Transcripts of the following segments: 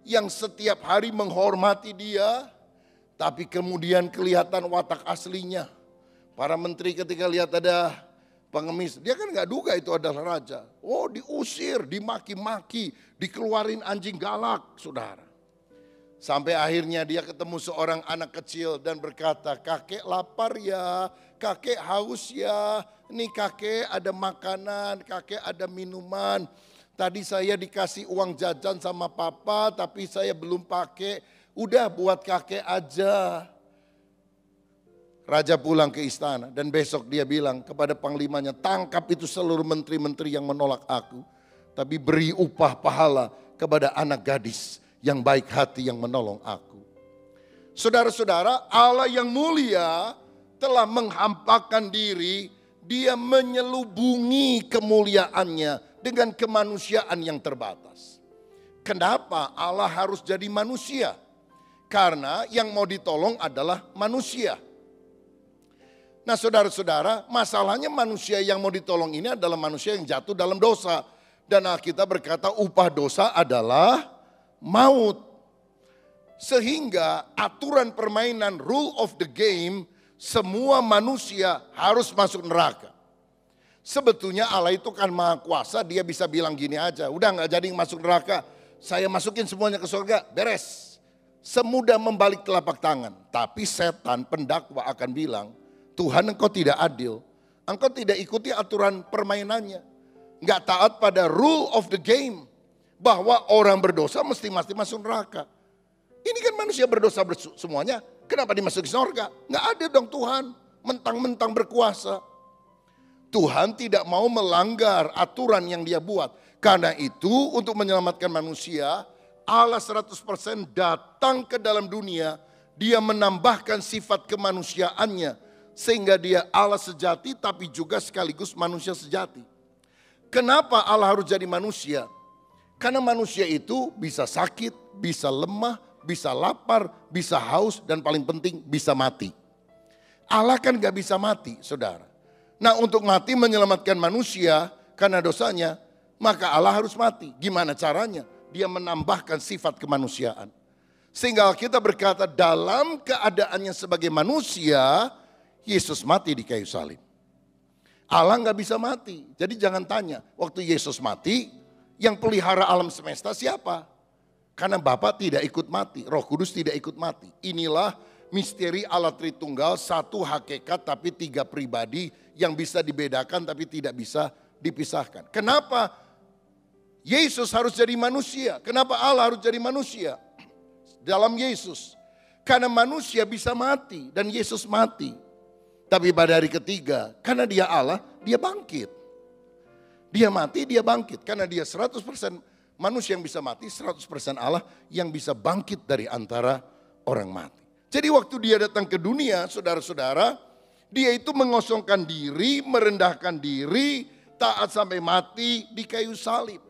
yang setiap hari menghormati dia, tapi kemudian kelihatan watak aslinya. Para menteri ketika lihat ada pengemis, dia kan gak duga itu adalah raja. Oh, diusir, dimaki-maki, dikeluarin anjing galak, saudara. Sampai akhirnya dia ketemu seorang anak kecil dan berkata, kakek lapar ya, kakek haus ya, ini kakek ada makanan, kakek ada minuman. Tadi saya dikasih uang jajan sama papa tapi saya belum pakai, udah buat kakek aja. Raja pulang ke istana dan besok dia bilang kepada panglimanya, tangkap itu seluruh menteri-menteri yang menolak aku. Tapi beri upah pahala kepada anak gadis yang baik hati yang menolong aku. Saudara-saudara, Allah yang mulia telah menghampakan diri, dia menyelubungi kemuliaannya dengan kemanusiaan yang terbatas. Kenapa Allah harus jadi manusia? Karena yang mau ditolong adalah manusia. Nah saudara-saudara, masalahnya manusia yang mau ditolong ini adalah manusia yang jatuh dalam dosa. Dan Alkitab berkata upah dosa adalah maut. Sehingga aturan permainan, rule of the game, semua manusia harus masuk neraka. Sebetulnya Allah itu kan maha kuasa, dia bisa bilang gini aja, udah gak jadi masuk neraka, saya masukin semuanya ke surga, beres. Semudah membalik telapak tangan. Tapi setan pendakwa akan bilang, Tuhan engkau tidak adil, engkau tidak ikuti aturan permainannya. Gak taat pada rule of the game, bahwa orang berdosa mesti masuk neraka. Ini kan manusia berdosa semuanya, kenapa dimasuki surga? Gak ada dong Tuhan, mentang-mentang berkuasa. Tuhan tidak mau melanggar aturan yang dia buat. Karena itu untuk menyelamatkan manusia, Allah 100% datang ke dalam dunia, dia menambahkan sifat kemanusiaannya. Sehingga dia Allah sejati tapi juga sekaligus manusia sejati. Kenapa Allah harus jadi manusia? Karena manusia itu bisa sakit, bisa lemah, bisa lapar, bisa haus, dan paling penting bisa mati. Allah kan gak bisa mati, saudara. Nah untuk mati menyelamatkan manusia karena dosanya, maka Allah harus mati. Gimana caranya? Dia menambahkan sifat kemanusiaan. Sehingga kita berkata dalam keadaannya sebagai manusia, Yesus mati di kayu salib. Allah gak bisa mati. Jadi jangan tanya, waktu Yesus mati, yang pelihara alam semesta siapa? Karena Bapa tidak ikut mati, Roh Kudus tidak ikut mati. Inilah misteri Allah Tritunggal, satu hakikat tapi tiga pribadi yang bisa dibedakan tapi tidak bisa dipisahkan. Kenapa Yesus harus jadi manusia? Kenapa Allah harus jadi manusia? Dalam Yesus. Karena manusia bisa mati dan Yesus mati. Tapi pada hari ketiga, karena dia Allah, dia bangkit. Dia mati, dia bangkit. Karena dia 100% manusia yang bisa mati, 100% Allah yang bisa bangkit dari antara orang mati. Jadi waktu dia datang ke dunia, saudara-saudara, dia itu mengosongkan diri, merendahkan diri, taat sampai mati di kayu salib.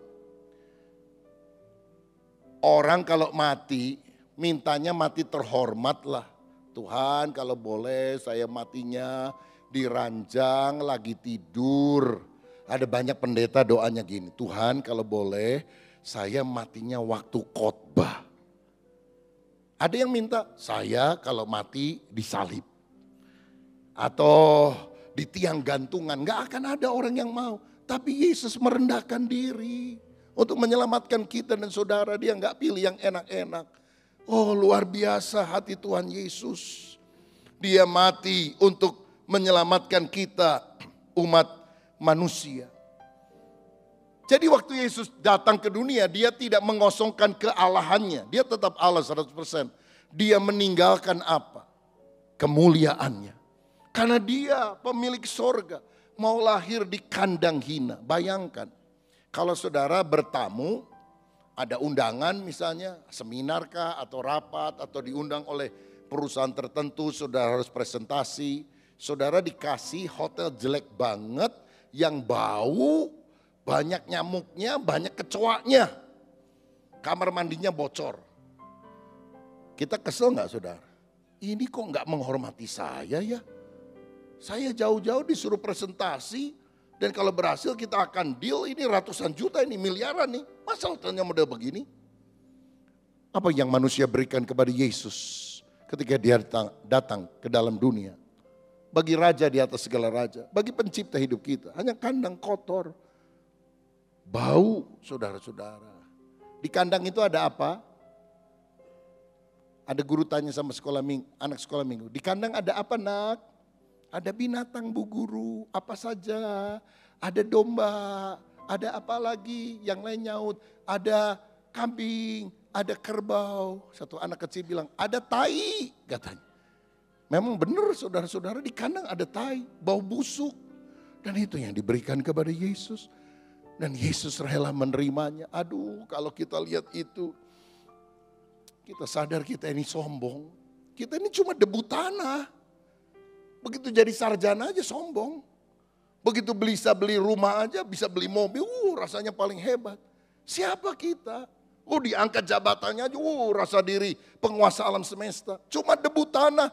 Orang kalau mati, mintanya mati terhormat lah. Tuhan kalau boleh saya matinya di ranjang lagi tidur. Ada banyak pendeta doanya gini, Tuhan kalau boleh saya matinya waktu khotbah. Ada yang minta saya kalau mati disalib. Atau di tiang gantungan, gak akan ada orang yang mau. Tapi Yesus merendahkan diri untuk menyelamatkan kita dan saudara, dia gak pilih yang enak-enak. Oh luar biasa hati Tuhan Yesus. Dia mati untuk menyelamatkan kita umat manusia. Jadi waktu Yesus datang ke dunia dia tidak mengosongkan kealahannya. Dia tetap Allah 100%. Dia meninggalkan apa? Kemuliaannya. Karena dia pemilik sorga. Mau lahir di kandang hina. Bayangkan kalau saudara bertamu. Ada undangan misalnya, seminar kah atau rapat atau diundang oleh perusahaan tertentu, saudara harus presentasi. Saudara dikasih hotel jelek banget yang bau, banyak nyamuknya, banyak kecoaknya. Kamar mandinya bocor. Kita kesel gak saudara? Ini kok gak menghormati saya ya? Saya jauh-jauh disuruh presentasi. Dan kalau berhasil kita akan deal ini ratusan juta ini miliaran nih. Masa hotelnya model begini? Apa yang manusia berikan kepada Yesus ketika dia datang ke dalam dunia? Bagi raja di atas segala raja, bagi pencipta hidup kita, hanya kandang kotor. Bau, saudara-saudara. Di kandang itu ada apa? Ada guru tanya sama anak sekolah minggu. Di kandang ada apa, nak? Ada binatang, Bu Guru. Apa saja? Ada domba. Ada apa lagi? Yang lain nyaut. Ada kambing. Ada kerbau. Satu anak kecil bilang, ada tai, katanya. Memang benar saudara-saudara, di kandang ada tai, bau busuk. Dan itu yang diberikan kepada Yesus. Dan Yesus rela menerimanya. Aduh, kalau kita lihat itu, kita sadar kita ini sombong. Kita ini cuma debu tanah. Begitu jadi sarjana aja sombong. Begitu bisa beli rumah aja, bisa beli mobil, rasanya paling hebat. Siapa kita? Diangkat jabatannya aja, rasa diri penguasa alam semesta. Cuma debu tanah,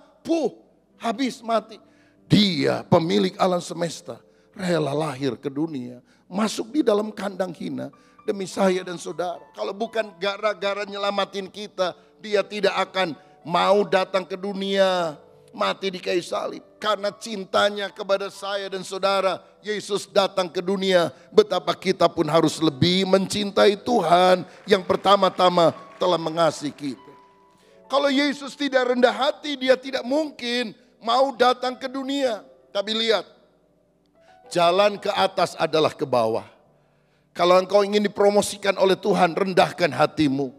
habis mati. Dia pemilik alam semesta, rela lahir ke dunia, masuk di dalam kandang hina demi saya dan saudara. Kalau bukan gara-gara nyelamatin kita, dia tidak akan mau datang ke dunia, mati di kayu salib. Karena cintanya kepada saya dan saudara, Yesus datang ke dunia. Betapa kita pun harus lebih mencintai Tuhan yang pertama-tama telah mengasihi kita. Kalau Yesus tidak rendah hati, dia tidak mungkin mau datang ke dunia. Tapi lihat, jalan ke atas adalah ke bawah. Kalau engkau ingin dipromosikan oleh Tuhan, rendahkan hatimu.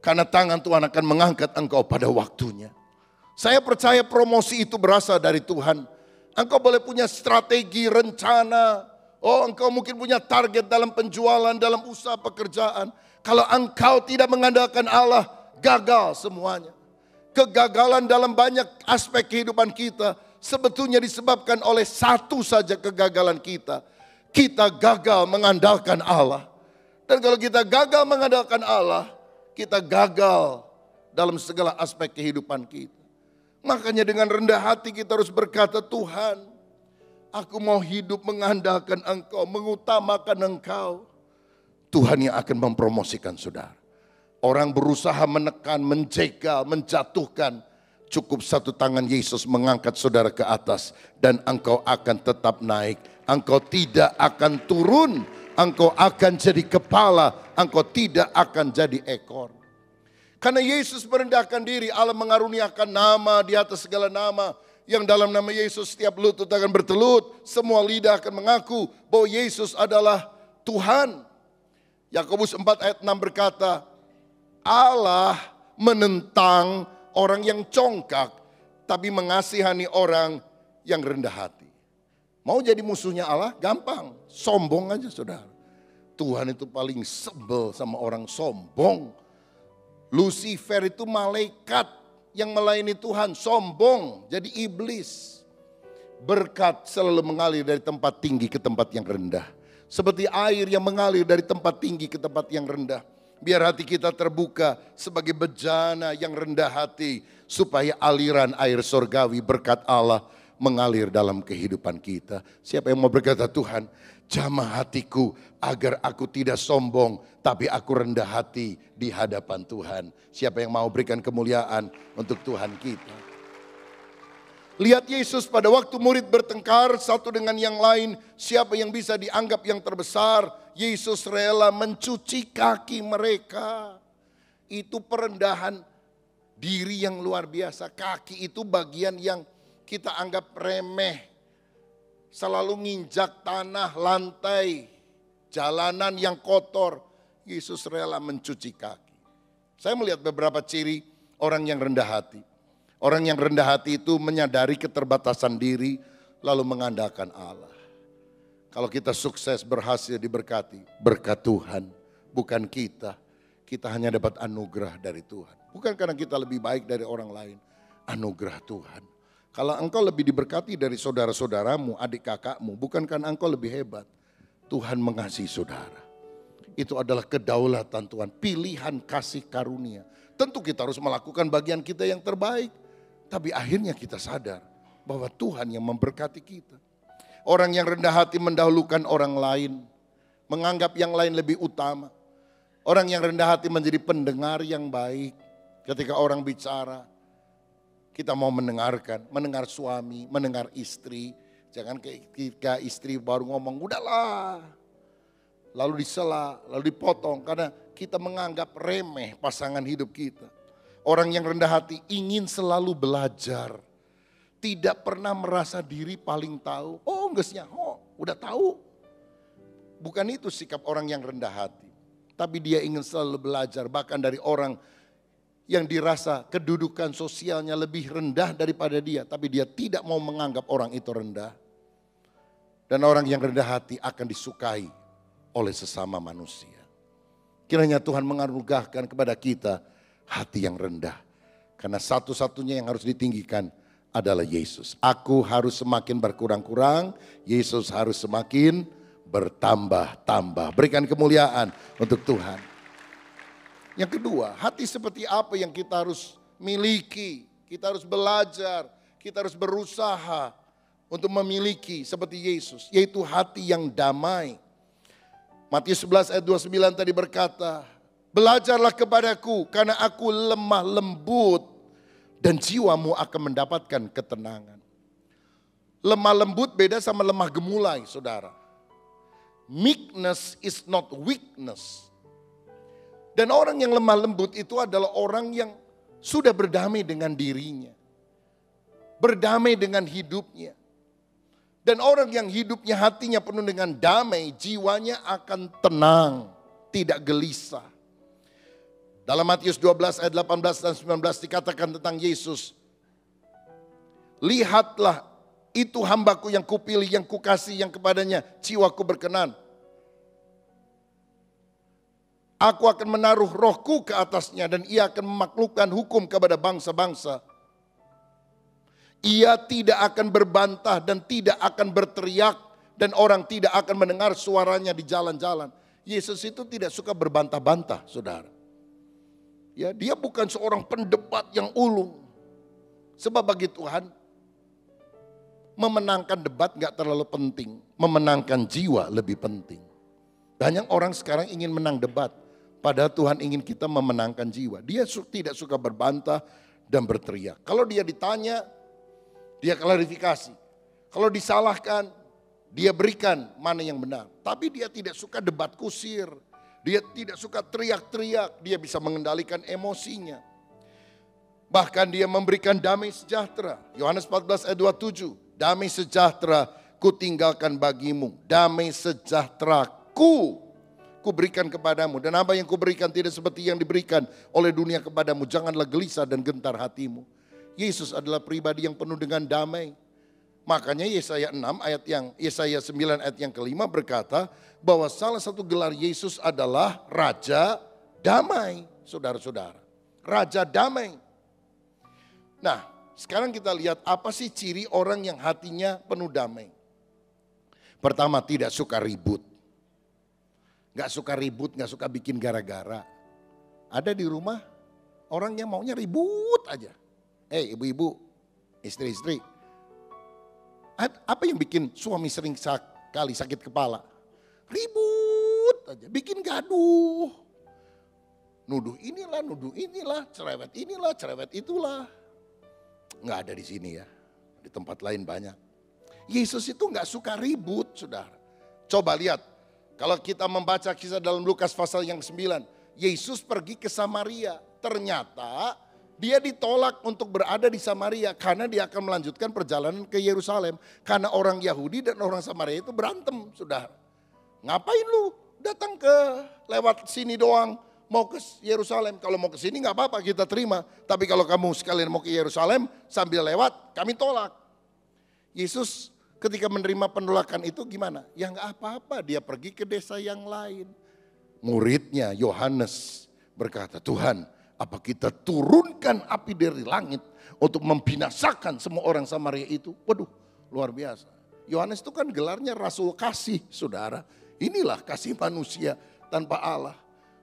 Karena tangan Tuhan akan mengangkat engkau pada waktunya. Saya percaya promosi itu berasal dari Tuhan. Engkau boleh punya strategi, rencana. Engkau mungkin punya target dalam penjualan, dalam usaha pekerjaan. Kalau engkau tidak mengandalkan Allah, gagal semuanya. Kegagalan dalam banyak aspek kehidupan kita sebetulnya disebabkan oleh satu saja kegagalan kita. Kita gagal mengandalkan Allah. Dan kalau kita gagal mengandalkan Allah, kita gagal dalam segala aspek kehidupan kita. Makanya dengan rendah hati kita harus berkata, Tuhan, aku mau hidup mengandalkan Engkau, mengutamakan Engkau. Tuhan yang akan mempromosikan saudara. Orang berusaha menekan, menjegal, menjatuhkan. Cukup satu tangan Yesus mengangkat saudara ke atas. Dan engkau akan tetap naik. Engkau tidak akan turun. Engkau akan jadi kepala. Engkau tidak akan jadi ekor. Karena Yesus merendahkan diri, Allah mengaruniakan nama di atas segala nama. Yang dalam nama Yesus setiap lutut akan bertelut. Semua lidah akan mengaku bahwa Yesus adalah Tuhan. Yakobus 4 ayat 6 berkata, Allah menentang orang yang congkak, tapi mengasihani orang yang rendah hati. Mau jadi musuhnya Allah? Gampang, sombong aja saudara. Tuhan itu paling sebel sama orang sombong. Lucifer itu malaikat yang melayani Tuhan, sombong, jadi iblis. Berkat selalu mengalir dari tempat tinggi ke tempat yang rendah. Seperti air yang mengalir dari tempat tinggi ke tempat yang rendah. Biar hati kita terbuka sebagai bejana yang rendah hati. Supaya aliran air surgawi berkat Allah mengalir dalam kehidupan kita. Siapa yang mau berkata, Tuhan, jamah hatiku agar aku tidak sombong, tapi aku rendah hati di hadapan Tuhan. Siapa yang mau berikan kemuliaan untuk Tuhan kita? Lihat Yesus pada waktu murid bertengkar satu dengan yang lain, siapa yang bisa dianggap yang terbesar? Yesus rela mencuci kaki mereka. Itu perendahan diri yang luar biasa. Kaki itu bagian yang kita anggap remeh. Selalu nginjak tanah, lantai, jalanan yang kotor. Yesus rela mencuci kaki. Saya melihat beberapa ciri orang yang rendah hati. Orang yang rendah hati itu menyadari keterbatasan diri, lalu mengandalkan Allah. Kalau kita sukses, berhasil, diberkati, berkat Tuhan, bukan kita. Kita hanya dapat anugerah dari Tuhan. Bukan karena kita lebih baik dari orang lain, anugerah Tuhan. Kalau engkau lebih diberkati dari saudara-saudaramu, adik kakakmu, bukan karena engkau lebih hebat. Tuhan mengasihi saudara. Itu adalah kedaulatan Tuhan, pilihan kasih karunia. Tentu kita harus melakukan bagian kita yang terbaik. Tapi akhirnya kita sadar bahwa Tuhan yang memberkati kita. Orang yang rendah hati mendahulukan orang lain. Menganggap yang lain lebih utama. Orang yang rendah hati menjadi pendengar yang baik. Ketika orang bicara, kita mau mendengarkan, mendengar suami, mendengar istri. Jangan ketika istri baru ngomong, udahlah. Lalu disela, lalu dipotong karena kita menganggap remeh pasangan hidup kita. Orang yang rendah hati ingin selalu belajar. Tidak pernah merasa diri paling tahu. Oh enggaknya, udah tahu. Bukan itu sikap orang yang rendah hati. Tapi dia ingin selalu belajar, bahkan dari orang yang dirasa kedudukan sosialnya lebih rendah daripada dia. Tapi dia tidak mau menganggap orang itu rendah. Dan orang yang rendah hati akan disukai oleh sesama manusia. Kiranya Tuhan menganugerahkan kepada kita hati yang rendah. Karena satu-satunya yang harus ditinggikan adalah Yesus. Aku harus semakin berkurang-kurang, Yesus harus semakin bertambah-tambah. Berikan kemuliaan untuk Tuhan. Yang kedua, hati seperti apa yang kita harus miliki? Kita harus belajar, kita harus berusaha untuk memiliki seperti Yesus. Yaitu hati yang damai. Matius 11 ayat 29 tadi berkata, belajarlah kepadaku karena aku lemah lembut dan jiwamu akan mendapatkan ketenangan. Lemah lembut beda sama lemah gemulai, saudara. Meekness is not weakness. Dan orang yang lemah lembut itu adalah orang yang sudah berdamai dengan dirinya. Berdamai dengan hidupnya. Dan orang yang hidupnya hatinya penuh dengan damai, jiwanya akan tenang, tidak gelisah. Dalam Matius 12 ayat 18 dan 19 dikatakan tentang Yesus. Lihatlah, itu hambaku yang kupilih, yang kukasih, yang kepadanya jiwaku berkenan. Aku akan menaruh rohku ke atasnya dan ia akan memaklukkan hukum kepada bangsa-bangsa. Ia tidak akan berbantah dan tidak akan berteriak dan orang tidak akan mendengar suaranya di jalan-jalan. Yesus itu tidak suka berbantah-bantah, saudara. Ya, dia bukan seorang pendebat yang ulung. Sebab bagi Tuhan, memenangkan debat gak terlalu penting. Memenangkan jiwa lebih penting. Banyak orang sekarang ingin menang debat. Padahal Tuhan ingin kita memenangkan jiwa. Dia tidak suka berbantah dan berteriak. Kalau dia ditanya, dia klarifikasi. Kalau disalahkan, dia berikan mana yang benar. Tapi dia tidak suka debat kusir. Dia tidak suka teriak-teriak. Dia bisa mengendalikan emosinya. Bahkan dia memberikan damai sejahtera. Yohanes 14 ayat 27. Damai sejahtera ku tinggalkan bagimu. Damai sejahtera ku berikan kepadamu. Dan apa yang ku berikan tidak seperti yang diberikan oleh dunia kepadamu. Janganlah gelisah dan gentar hatimu. Yesus adalah pribadi yang penuh dengan damai. Makanya Yesaya 9 ayat yang kelima berkata bahwa salah satu gelar Yesus adalah Raja Damai, saudara-saudara. Raja Damai. Nah, sekarang kita lihat apa sih ciri orang yang hatinya penuh damai. Pertama, tidak suka ribut. Gak suka ribut, gak suka bikin gara-gara. Ada di rumah orang yang maunya ribut aja. Ibu-ibu, istri-istri. Apa yang bikin suami sering sekali sakit kepala? Ribut aja, bikin gaduh. Nuduh inilah, cerewet itulah. Nggak ada di sini ya, di tempat lain banyak. Yesus itu nggak suka ribut, saudara. Coba lihat, kalau kita membaca kisah dalam Lukas pasal yang 9. Yesus pergi ke Samaria, ternyata dia ditolak untuk berada di Samaria karena dia akan melanjutkan perjalanan ke Yerusalem. Karena orang Yahudi dan orang Samaria itu berantem, saudara. Ngapain lu datang lewat sini doang, mau ke Yerusalem. Kalau mau ke sini gak apa-apa, kita terima. Tapi kalau kamu sekalian mau ke Yerusalem sambil lewat, kami tolak. Yesus ketika menerima penolakan itu gimana? Ya gak apa-apa, dia pergi ke desa yang lain. Muridnya Yohanes berkata, Tuhan, apa kita turunkan api dari langit untuk membinasakan semua orang Samaria itu? Waduh, luar biasa. Yohanes itu kan gelarnya Rasul Kasih, saudara. Inilah kasih manusia tanpa Allah.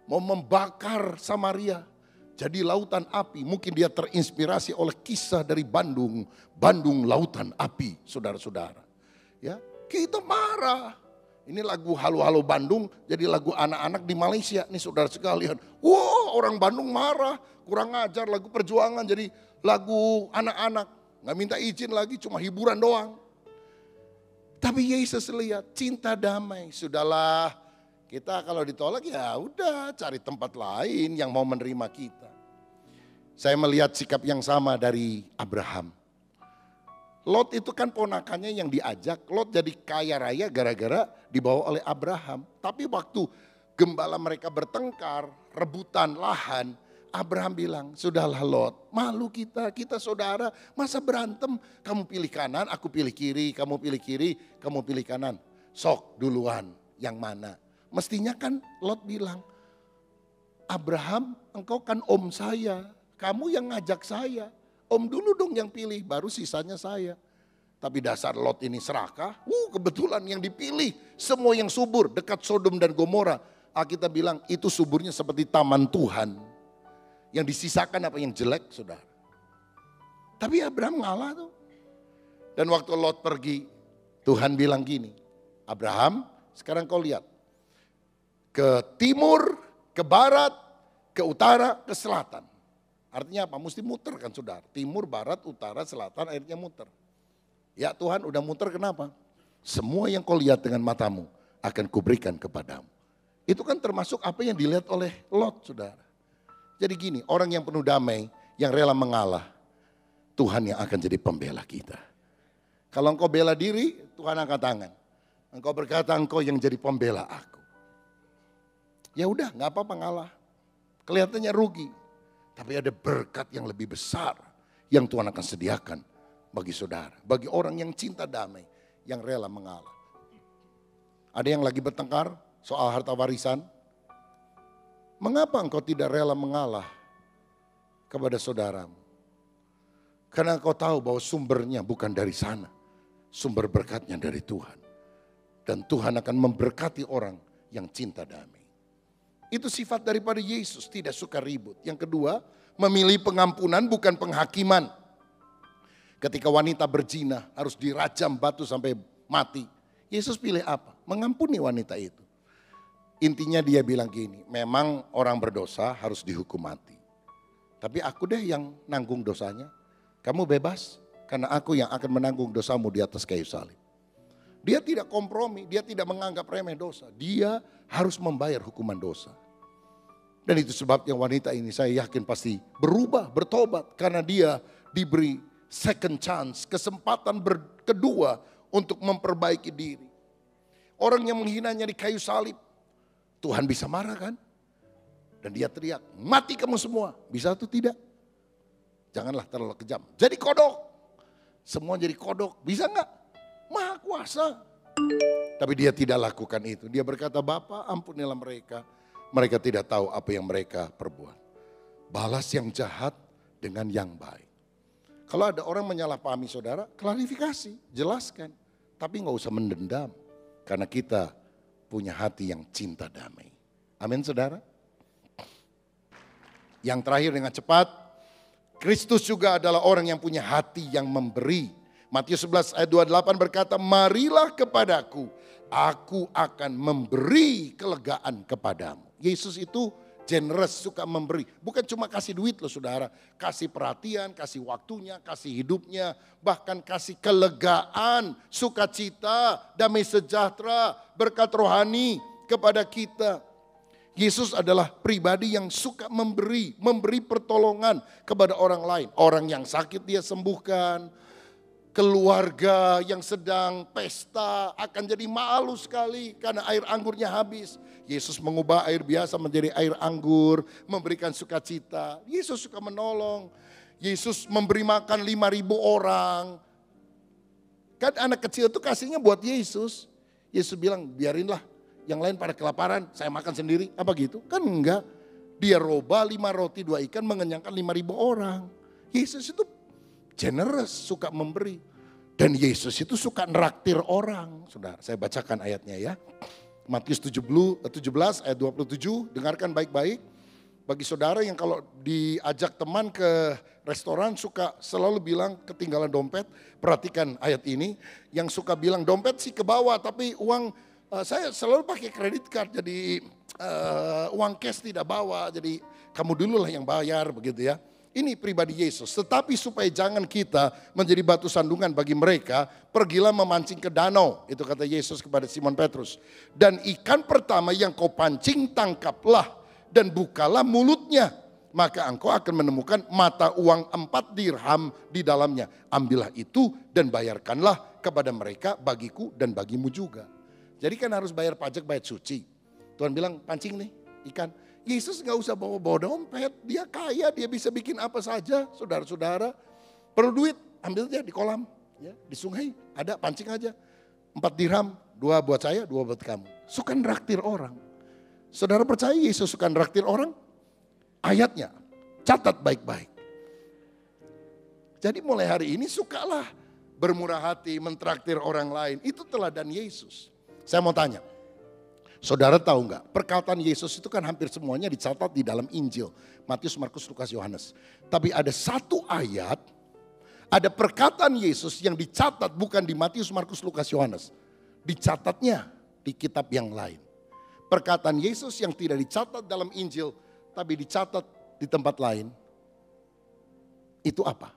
Mau membakar Samaria jadi lautan api. Mungkin dia terinspirasi oleh kisah dari Bandung lautan api, saudara-saudara. Ya, kita marah. Ini lagu Halo-Halo Bandung jadi lagu anak-anak di Malaysia. Nih saudara sekalian. Wah, orang Bandung marah, kurang ajar, lagu perjuangan jadi lagu anak-anak. Nggak minta izin lagi, cuma hiburan doang. Tapi Yesus lihat cinta damai. Sudahlah, kita kalau ditolak ya udah cari tempat lain yang mau menerima kita. Saya melihat sikap yang sama dari Abraham. Lot itu kan ponakannya yang diajak. Lot jadi kaya raya gara-gara dibawa oleh Abraham. Tapi waktu gembala mereka bertengkar, rebutan lahan, Abraham bilang, sudahlah Lot, malu kita saudara, masa berantem? Kamu pilih kanan, aku pilih kiri, kamu pilih kiri, kamu pilih kanan. Sok duluan, yang mana? Mestinya kan Lot bilang, Abraham engkau kan om saya, kamu yang ngajak saya. Om dulu dong yang pilih, baru sisanya saya. Tapi dasar Lot ini serakah, kebetulan yang dipilih. Semua yang subur dekat Sodom dan Gomora. Alkitab bilang itu suburnya seperti taman Tuhan. Yang disisakan apa yang jelek, saudara. Tapi Abraham ngalah tuh. Dan waktu Lot pergi, Tuhan bilang gini, Abraham sekarang kau lihat. Ke timur, ke barat, ke utara, ke selatan. Artinya apa? Mesti muter kan saudara. Timur, barat, utara, selatan akhirnya muter. Ya Tuhan udah muter kenapa? Semua yang kau lihat dengan matamu akan kuberikan kepadamu. Itu kan termasuk apa yang dilihat oleh Lot saudara. Jadi gini, orang yang penuh damai, yang rela mengalah, Tuhan yang akan jadi pembela kita. Kalau engkau bela diri, Tuhan angkat tangan. Engkau berkata engkau yang jadi pembela aku. Ya udah gak apa-apa ngalah. Kelihatannya rugi. Tapi ada berkat yang lebih besar yang Tuhan akan sediakan bagi saudara. Bagi orang yang cinta damai, yang rela mengalah. Ada yang lagi bertengkar soal harta warisan. Mengapa engkau tidak rela mengalah kepada saudaramu? Karena engkau tahu bahwa sumbernya bukan dari sana. Sumber berkatnya dari Tuhan. Dan Tuhan akan memberkati orang yang cinta damai. Itu sifat daripada Yesus, tidak suka ribut. Yang kedua, memilih pengampunan bukan penghakiman. Ketika wanita berzina harus dirajam batu sampai mati. Yesus pilih apa? Mengampuni wanita itu. Intinya dia bilang gini, memang orang berdosa harus dihukum mati. Tapi aku deh yang nanggung dosanya. Kamu bebas karena aku yang akan menanggung dosamu di atas kayu salib. Dia tidak kompromi, dia tidak menganggap remeh dosa. Dia harus membayar hukuman dosa. Dan itu sebabnya wanita ini saya yakin pasti berubah, bertobat. Karena dia diberi second chance, kesempatan kedua untuk memperbaiki diri. Orang yang menghinanya di kayu salib, Tuhan bisa marah kan? Dan dia teriak, mati kamu semua. Bisa atau tidak? Janganlah terlalu kejam. Jadi kodok. Semua jadi kodok, bisa enggak? Maha kuasa. Tapi dia tidak lakukan itu. Dia berkata, Bapa ampunilah mereka. Mereka tidak tahu apa yang mereka perbuat. Balas yang jahat dengan yang baik. Kalau ada orang menyalahpahami saudara, klarifikasi, jelaskan. Tapi gak usah mendendam. Karena kita punya hati yang cinta damai. Amin saudara. Yang terakhir dengan cepat. Kristus juga adalah orang yang punya hati yang memberi. Matius 11 ayat 28 berkata, marilah kepadaku, aku akan memberi kelegaan kepadamu. Yesus itu generous, suka memberi. Bukan cuma kasih duit loh saudara. Kasih perhatian, kasih waktunya, kasih hidupnya. Bahkan kasih kelegaan, sukacita, damai sejahtera, berkat rohani kepada kita. Yesus adalah pribadi yang suka memberi pertolongan kepada orang lain. Orang yang sakit dia sembuhkan. Keluarga yang sedang pesta akan jadi malu sekali karena air anggurnya habis. Yesus mengubah air biasa menjadi air anggur, memberikan sukacita. Yesus suka menolong. Yesus memberi makan 5.000 orang. Kan anak kecil itu kasihnya buat Yesus. Yesus bilang biarinlah yang lain pada kelaparan, saya makan sendiri. Apa gitu? Kan enggak. Dia roba 5 roti 2 ikan mengenyangkan 5.000 orang. Yesus itu generous, suka memberi. Dan Yesus itu suka neraktir orang. Saudara, saya bacakan ayatnya ya. Matius 17 ayat 27, dengarkan baik-baik. Bagi saudara yang kalau diajak teman ke restoran suka selalu bilang ketinggalan dompet, perhatikan ayat ini. Yang suka bilang dompet sih ke bawah tapi uang Saya selalu pakai kredit card, jadi uang cash tidak bawa, jadi kamu dulu lah yang bayar begitu ya. Ini pribadi Yesus. Tetapi supaya jangan kita menjadi batu sandungan bagi mereka, pergilah memancing ke danau. Itu kata Yesus kepada Simon Petrus. Dan ikan pertama yang kau pancing tangkaplah dan bukalah mulutnya. Maka engkau akan menemukan mata uang 4 dirham di dalamnya. Ambillah itu dan bayarkanlah kepada mereka, bagiku dan bagimu juga. Jadi kan harus bayar pajak, bayar cuci. Tuhan bilang pancing nih ikan. Yesus gak usah bawa dompet, dia kaya, dia bisa bikin apa saja, saudara-saudara. Perlu duit, ambil aja di kolam, ya, di sungai, ada pancing aja. 4 dirham, 2 buat saya, 2 buat kamu. Suka nraktir orang. Saudara percaya Yesus suka nraktir orang? Ayatnya, catat baik-baik. Jadi mulai hari ini sukalah bermurah hati, mentraktir orang lain. Itu teladan Yesus. Saya mau tanya. Saudara tahu nggak, perkataan Yesus itu kan hampir semuanya dicatat di dalam Injil. Matius, Markus, Lukas, Yohanes. Tapi ada satu ayat, ada perkataan Yesus yang dicatat bukan di Matius, Markus, Lukas, Yohanes. Dicatatnya di kitab yang lain. Perkataan Yesus yang tidak dicatat dalam Injil, tapi dicatat di tempat lain. Itu apa?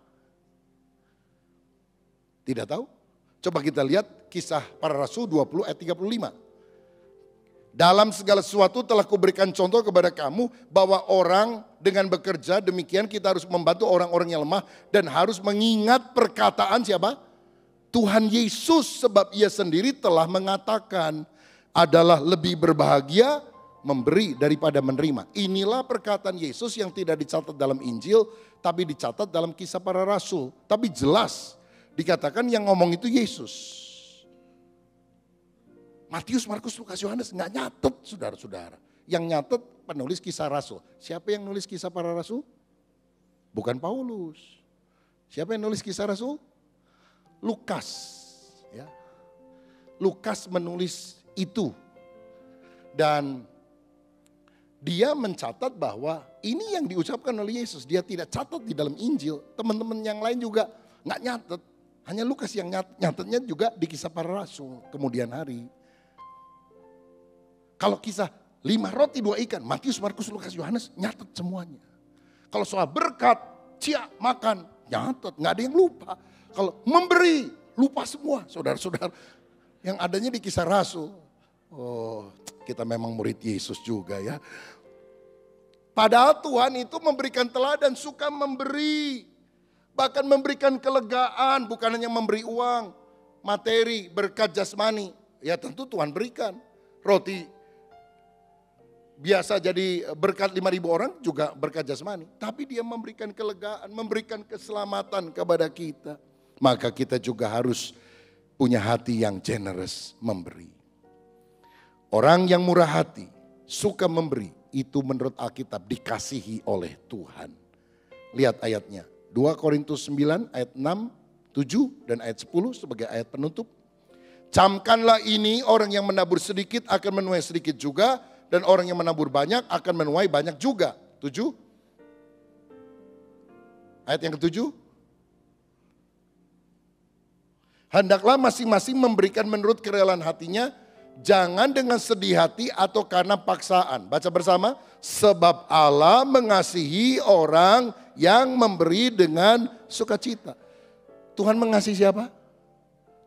Tidak tahu? Coba kita lihat Kisah Para Rasul 20 ayat 35. Dalam segala sesuatu telah kuberikan contoh kepada kamu bahwa orang dengan bekerja demikian kita harus membantu orang-orang yang lemah dan harus mengingat perkataan siapa? Tuhan Yesus, sebab ia sendiri telah mengatakan adalah lebih berbahagia memberi daripada menerima. Inilah perkataan Yesus yang tidak dicatat dalam Injil tapi dicatat dalam Kisah Para Rasul. Tapi jelas dikatakan yang ngomong itu Yesus. Matius, Markus, Lukas, Yohanes nggak nyatet, saudara-saudara. Yang nyatet penulis Kisah Rasul. Siapa yang nulis Kisah Para Rasul? Bukan Paulus. Siapa yang nulis Kisah Rasul? Lukas. Ya. Lukas menulis itu. Dan dia mencatat bahwa ini yang diucapkan oleh Yesus. Dia tidak catat di dalam Injil. Teman-teman yang lain juga nggak nyatet. Hanya Lukas yang nyatetnya juga di Kisah Para Rasul kemudian hari. Kalau kisah 5 roti 2 ikan, Matius, Markus, Lukas, Yohanes nyatet semuanya. Kalau soal berkat, makan, nyatet, nggak ada yang lupa. Kalau memberi, lupa semua saudara-saudara. Yang adanya di Kisah Rasul. Oh, kita memang murid Yesus juga ya. Padahal Tuhan itu memberikan teladan, suka memberi. Bahkan memberikan kelegaan, bukan hanya memberi uang, materi, berkat jasmani. Ya tentu Tuhan berikan. Roti biasa jadi berkat 5.000 orang juga berkat jasmani. Tapi dia memberikan kelegaan, memberikan keselamatan kepada kita. Maka kita juga harus punya hati yang generous memberi. Orang yang murah hati, suka memberi, itu menurut Alkitab dikasihi oleh Tuhan. Lihat ayatnya, 2 Korintus 9 ayat 6, 7 dan ayat 10 sebagai ayat penutup. Camkanlah ini, orang yang menabur sedikit akan menuai sedikit juga. Dan orang yang menabur banyak akan menuai banyak juga. 7. Ayat yang ke-7. Hendaklah masing-masing memberikan menurut kerelaan hatinya. Jangan dengan sedih hati atau karena paksaan. Baca bersama. Sebab Allah mengasihi orang yang memberi dengan sukacita. Tuhan mengasihi siapa?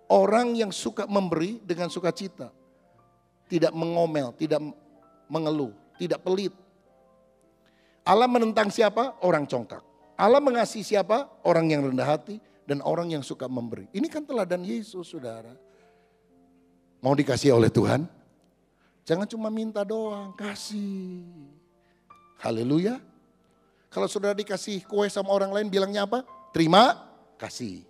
Orang yang suka memberi dengan sukacita. Tidak mengomel, tidak mengeluh, tidak pelit. Allah menentang siapa? Orang congkak. Allah mengasihi siapa? Orang yang rendah hati dan orang yang suka memberi. Ini kan teladan Yesus, saudara. Mau dikasih oleh Tuhan? Jangan cuma minta doang, kasih. Haleluya. Kalau saudara dikasih kue sama orang lain bilangnya apa? Terima, kasih.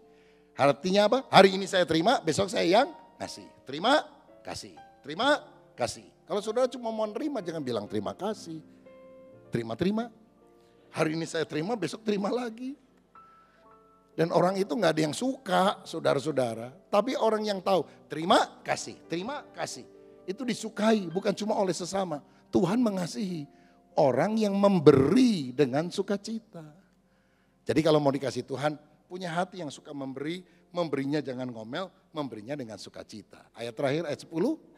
Artinya apa? Hari ini saya terima, besok saya yang kasih. Terima, kasih. Terima, kasih. Kalau saudara cuma mau nerima, jangan bilang terima kasih. Terima. Hari ini saya terima, besok terima lagi. Dan orang itu gak ada yang suka, saudara-saudara. Tapi orang yang tahu, terima kasih. Itu disukai, bukan cuma oleh sesama. Tuhan mengasihi orang yang memberi dengan sukacita. Jadi kalau mau dikasih Tuhan, punya hati yang suka memberi, memberinya jangan ngomel, memberinya dengan sukacita. Ayat terakhir, ayat 10.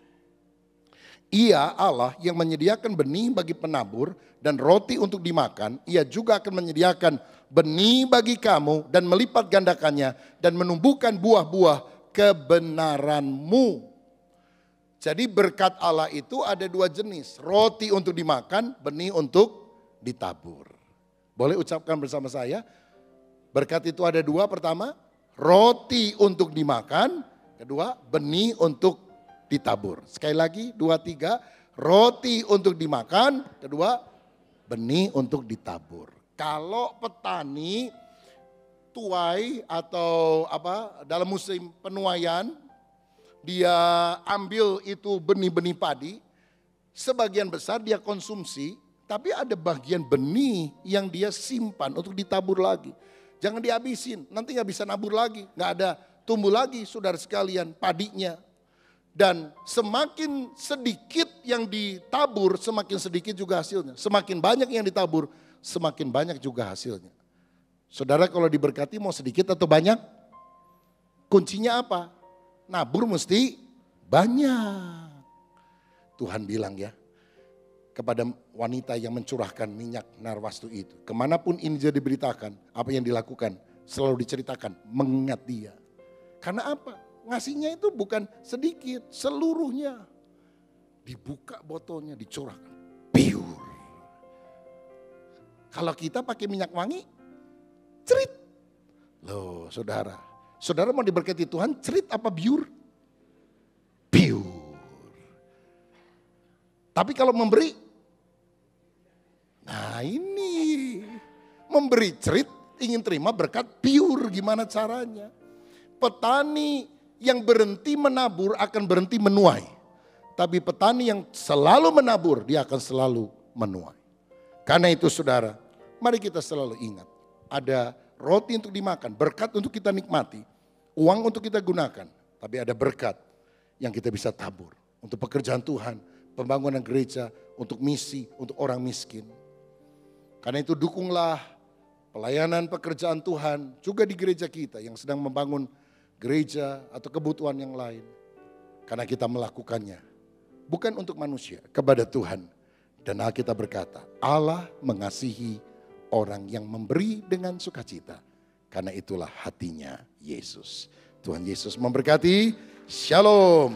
Ia Allah yang menyediakan benih bagi penabur dan roti untuk dimakan. Ia juga akan menyediakan benih bagi kamu dan melipat gandakannya dan menumbuhkan buah-buah kebenaranmu. Jadi berkat Allah itu ada dua jenis. Roti untuk dimakan, benih untuk ditabur. Boleh ucapkan bersama saya. Berkat itu ada dua. Pertama, roti untuk dimakan. Kedua, benih untuk ditabur. Sekali lagi, 2, 3. Roti untuk dimakan. Kedua, benih untuk ditabur. Kalau petani tuai atau dalam musim penuaian, dia ambil itu benih-benih padi, sebagian besar dia konsumsi, tapi ada bagian benih yang dia simpan untuk ditabur lagi. Jangan dihabisin, nanti nggak bisa nabur lagi, nggak ada tumbuh lagi saudara sekalian padinya. Dan semakin sedikit yang ditabur, semakin sedikit juga hasilnya. Semakin banyak yang ditabur, semakin banyak juga hasilnya. Saudara kalau diberkati mau sedikit atau banyak? Kuncinya apa? Nabur mesti banyak. Tuhan bilang ya, kepada wanita yang mencurahkan minyak narwastu itu. Kemanapun ini jadi diberitakan, apa yang dilakukan selalu diceritakan, mengingat dia. Karena apa? Ngasihnya itu bukan sedikit, seluruhnya. Dibuka botolnya, dicurahkan. Pure. Kalau kita pakai minyak wangi, cerit. Loh saudara, saudara mau diberkati Tuhan, cerit apa pure? Pure. Tapi kalau memberi, nah ini. Memberi cerit, ingin terima berkat pure, gimana caranya? Petani yang berhenti menabur akan berhenti menuai. Tapi petani yang selalu menabur, dia akan selalu menuai. Karena itu saudara, mari kita selalu ingat. Ada roti untuk dimakan, berkat untuk kita nikmati, uang untuk kita gunakan. Tapi ada berkat yang kita bisa tabur. Untuk pekerjaan Tuhan, pembangunan gereja, untuk misi, untuk orang miskin. Karena itu dukunglah pelayanan pekerjaan Tuhan juga di gereja kita yang sedang membangun gereja atau kebutuhan yang lain. Karena kita melakukannya bukan untuk manusia, kepada Tuhan. Dan Alkitab berkata, Allah mengasihi orang yang memberi dengan sukacita. Karena itulah hatinya Yesus. Tuhan Yesus memberkati. Shalom.